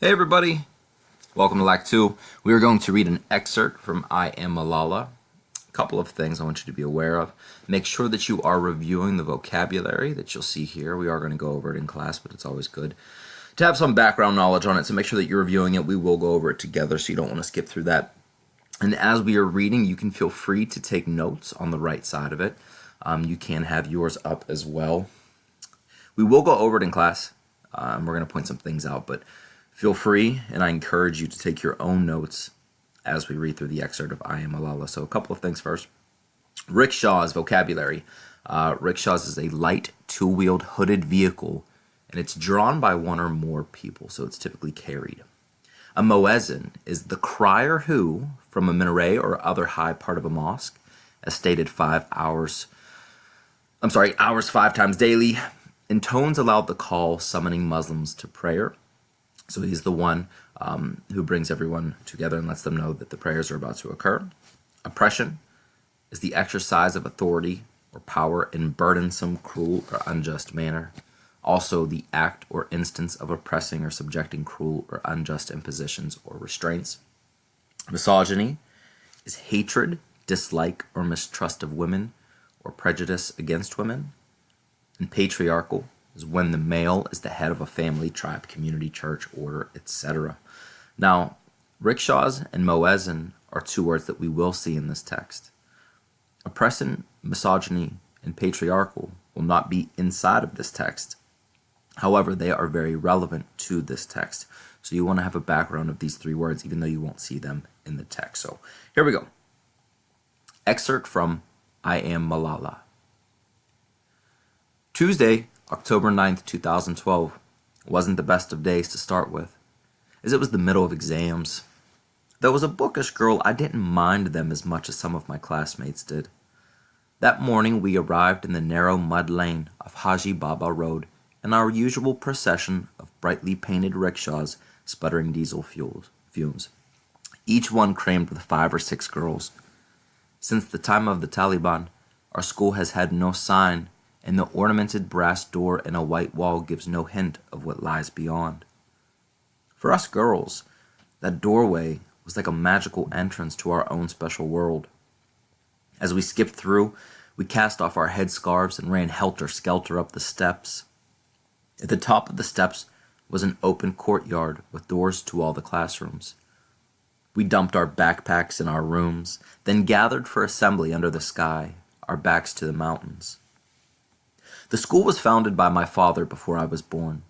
Hey everybody, welcome to Lac 2. We are going to read an excerpt from I Am Malala. A couple of things I want you to be aware of. Make sure that you are reviewing the vocabulary that you'll see here. We are going to go over it in class, but it's always good to have some background knowledge on it, so make sure that you're reviewing it. We will go over it together, so you don't want to skip through that. And as we are reading, you can feel free to take notes on the right side of it. You can have yours up as well. We will go over it in class, and we're going to point some things out, but feel free, and I encourage you to take your own notes as we read through the excerpt of I Am Malala. So a couple of things first. Rickshaws vocabulary. Rickshaws is a light two-wheeled hooded vehicle, and it's drawn by one or more people, so it's typically carried. A muezzin is the crier who, from a minaret or other high part of a mosque, as stated hours 5 times daily, intones aloud the call summoning Muslims to prayer. So he's the one who brings everyone together and lets them know that the prayers are about to occur. Oppression is the exercise of authority or power in burdensome, cruel, or unjust manner. Also, the act or instance of oppressing or subjecting cruel or unjust impositions or restraints. Misogyny is hatred, dislike, or mistrust of women or prejudice against women. And patriarchal is when the male is the head of a family, tribe, community, church, order, etc. Now, rickshaws and muezzin are two words that we will see in this text. Oppression, misogyny, and patriarchal will not be inside of this text. However, they are very relevant to this text. So you want to have a background of these three words, even though you won't see them in the text. So here we go. Excerpt from I Am Malala. Tuesday, October 9th, 2012, wasn't the best of days to start with, as it was the middle of exams. Though as a bookish girl, I didn't mind them as much as some of my classmates did. That morning, we arrived in the narrow mud lane of Haji Baba Road in our usual procession of brightly painted rickshaws sputtering diesel fumes, each one crammed with 5 or 6 girls. Since the time of the Taliban, our school has had no sign, and the ornamented brass door in a white wall gives no hint of what lies beyond. For us girls, that doorway was like a magical entrance to our own special world. As we skipped through, we cast off our headscarves and ran helter-skelter up the steps. At the top of the steps was an open courtyard with doors to all the classrooms. We dumped our backpacks in our rooms, then gathered for assembly under the sky, our backs to the mountains. The school was founded by my father before I was born,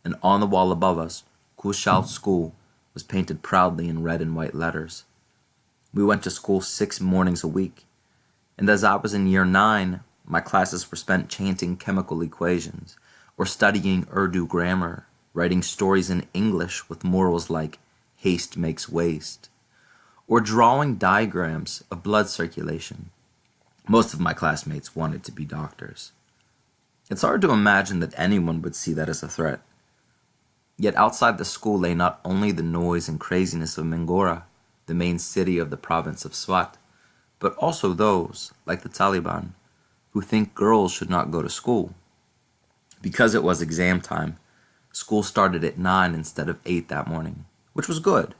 and on the wall above us, Kushal School was painted proudly in red and white letters. We went to school 6 mornings a week, and as I was in year 9, my classes were spent chanting chemical equations, or studying Urdu grammar, writing stories in English with morals like haste makes waste, or drawing diagrams of blood circulation. Most of my classmates wanted to be doctors. It's hard to imagine that anyone would see that as a threat. Yet outside the school lay not only the noise and craziness of Mingora, the main city of the province of Swat, but also those, like the Taliban, who think girls should not go to school. Because it was exam time, school started at 9 instead of 8 that morning, which was good,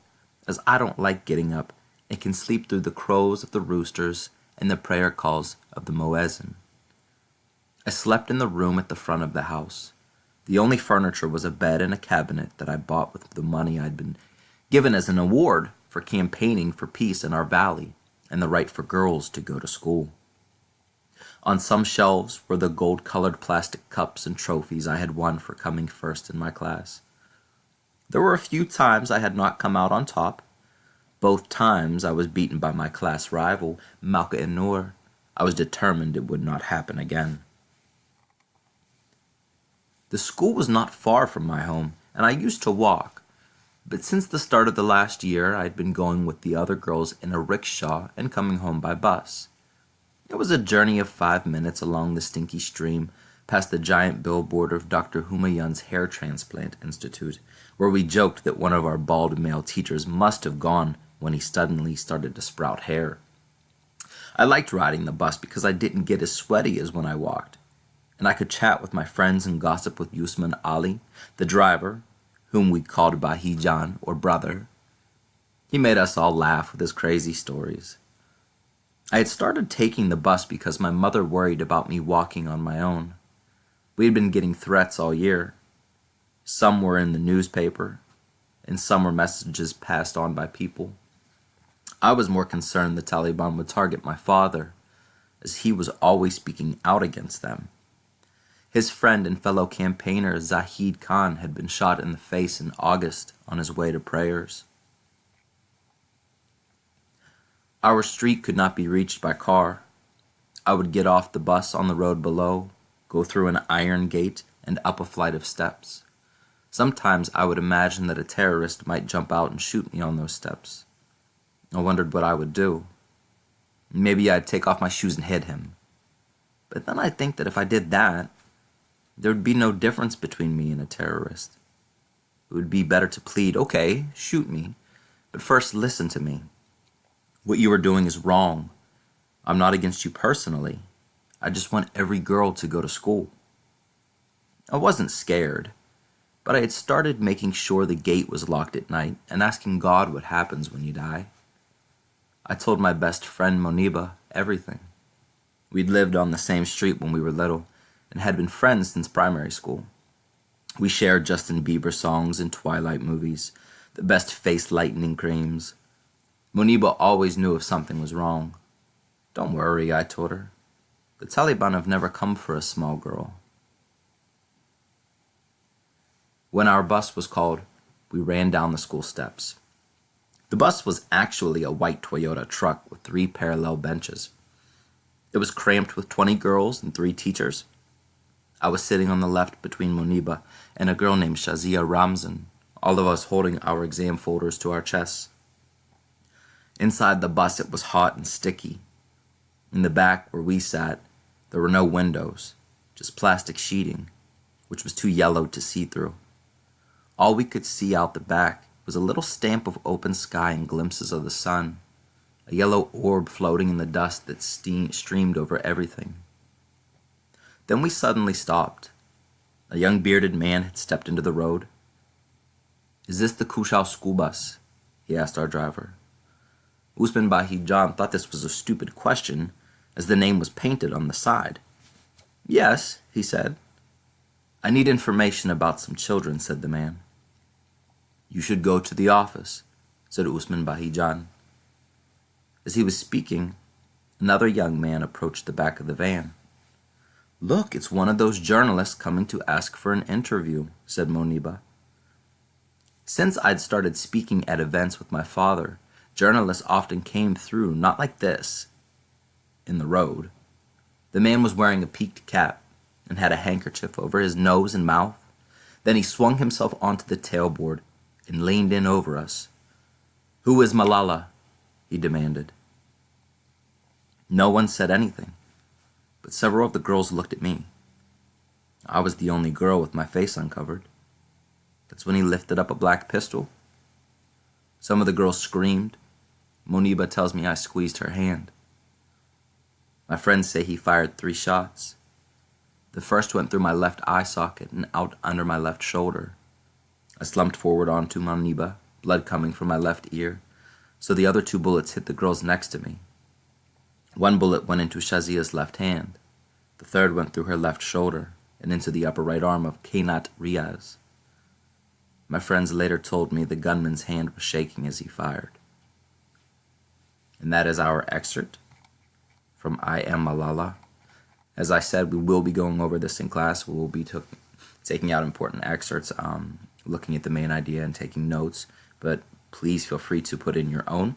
as I don't like getting up and can sleep through the crows of the roosters and the prayer calls of the muezzin. I slept in the room at the front of the house. The only furniture was a bed and a cabinet that I bought with the money I'd been given as an award for campaigning for peace in our valley and the right for girls to go to school. On some shelves were the gold-colored plastic cups and trophies I had won for coming first in my class. There were a few times I had not come out on top. Both times I was beaten by my class rival, Malka Noor. I was determined it would not happen again. The school was not far from my home, and I used to walk. But since the start of the last year, I had been going with the other girls in a rickshaw and coming home by bus. It was a journey of 5 minutes along the stinky stream, past the giant billboard of Dr. Humayun's Hair Transplant Institute, where we joked that one of our bald male teachers must have gone when he suddenly started to sprout hair. I liked riding the bus because I didn't get as sweaty as when I walked, and I could chat with my friends and gossip with Usman Ali, the driver, whom we called Bahijan, or brother. He made us all laugh with his crazy stories. I had started taking the bus because my mother worried about me walking on my own. We had been getting threats all year. Some were in the newspaper, and some were messages passed on by people. I was more concerned the Taliban would target my father, as he was always speaking out against them. His friend and fellow campaigner Zahid Khan had been shot in the face in August on his way to prayers. Our street could not be reached by car. I would get off the bus on the road below, go through an iron gate, and up a flight of steps. Sometimes I would imagine that a terrorist might jump out and shoot me on those steps. I wondered what I would do. Maybe I'd take off my shoes and hit him. But then I'd think that if I did that, there would be no difference between me and a terrorist. It would be better to plead, okay, shoot me, but first listen to me. What you are doing is wrong. I'm not against you personally. I just want every girl to go to school. I wasn't scared, but I had started making sure the gate was locked at night and asking God what happens when you die. I told my best friend Moniba everything. We'd lived on the same street when we were little and had been friends since primary school. We shared Justin Bieber songs and Twilight movies, the best face lightening creams. Moniba always knew if something was wrong. Don't worry, I told her. The Taliban have never come for a small girl. When our bus was called, we ran down the school steps. The bus was actually a white Toyota truck with 3 parallel benches. It was cramped with 20 girls and 3 teachers. I was sitting on the left between Moniba and a girl named Shazia Ramzan, all of us holding our exam folders to our chests. Inside the bus it was hot and sticky. In the back where we sat, there were no windows, just plastic sheeting, which was too yellow to see through. All we could see out the back was a little stamp of open sky and glimpses of the sun, a yellow orb floating in the dust that streamed over everything. Then we suddenly stopped. A young bearded man had stepped into the road. "Is this the Kushal school bus?" he asked our driver. Usman Bahijan thought this was a stupid question, as the name was painted on the side. "Yes," he said. "I need information about some children," said the man. "You should go to the office," said Usman Bahijan. As he was speaking, another young man approached the back of the van. "Look, it's one of those journalists coming to ask for an interview," said Moniba. Since I'd started speaking at events with my father, journalists often came through, not like this, in the road. The man was wearing a peaked cap and had a handkerchief over his nose and mouth. Then he swung himself onto the tailboard and leaned in over us. "Who is Malala?" he demanded. No one said anything, but several of the girls looked at me. I was the only girl with my face uncovered. That's when he lifted up a black pistol. Some of the girls screamed. Moniba tells me I squeezed her hand. My friends say he fired 3 shots. The first went through my left eye socket and out under my left shoulder. I slumped forward onto Moniba, blood coming from my left ear, so the other 2 bullets hit the girls next to me. 1 bullet went into Shazia's left hand. The third went through her left shoulder and into the upper right arm of Kainat Riaz. My friends later told me the gunman's hand was shaking as he fired. And that is our excerpt from I Am Malala. As I said, we will be going over this in class. We will be taking out important excerpts, looking at the main idea and taking notes, but please feel free to put in your own.